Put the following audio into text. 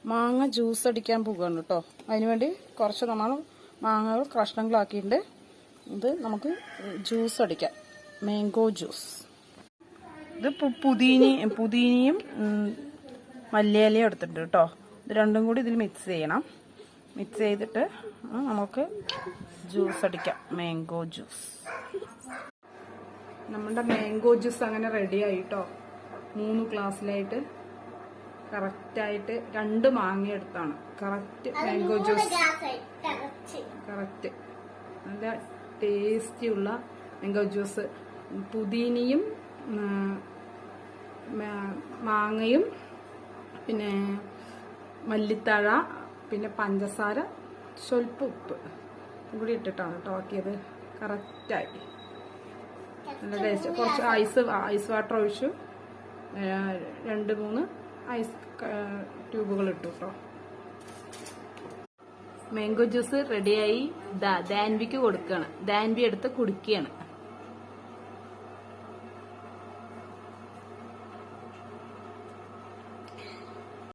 മാങ്ങ ജ്യൂസ് അടിക്കാൻ പോകുകയാണ് കേട്ടോ. അതിനുവേണ്ടി കുറച്ച് നമ്മൾ മാങ്ങകൾ കഷ്ണങ്ങളാക്കിയിട്ടുണ്ട്. ഇത് നമുക്ക് ജ്യൂസ് അടിക്കാം, മാംഗോ ജ്യൂസ്. ഇത് പുതിനയും മല്ലിയിലയും എടുത്തിട്ടുണ്ട് കേട്ടോ. ഇത് രണ്ടും കൂടി ഇതിൽ മിക്സ് ചെയ്യണം. മിക്സ് ചെയ്തിട്ട് നമുക്ക് ജ്യൂസ് അടിക്കാം, മാംഗോ ജ്യൂസ്. നമ്മുടെ മാംഗോ ജ്യൂസ് അങ്ങനെ റെഡിയായി കേട്ടോ. 3 ഗ്ലാസ്സിലായിട്ട് കറക്റ്റായിട്ട് 2 മാങ്ങ എടുത്താണ് കറക്റ്റ് മാംഗോ ജ്യൂസ്. കറക്റ്റ് നല്ല ടേസ്റ്റിയുള്ള മാംഗോ ജ്യൂസ്. പുതിനയും മാങ്ങയും പിന്നെ മല്ലിത്തഴ പിന്നെ പഞ്ചസാര സ്വല്പം ഉപ്പ് കൂടി ഇട്ടിട്ടാണ് കേട്ടോ ആക്കിയത്. കറക്റ്റായി നല്ല ടേസ്റ്റ്. കുറച്ച് ഐസ് വാട്ടർ ഒഴിച്ചു 2-3 ഐസ് ട്യൂബുകൾ ഇട്ടു കേട്ടോ. മാംഗോ ജ്യൂസ് റെഡിയായി. ദാൻവിക്ക് കൊടുക്കുകയാണ്. ദാൻവി എടുത്ത് കുടിക്കുകയാണ്.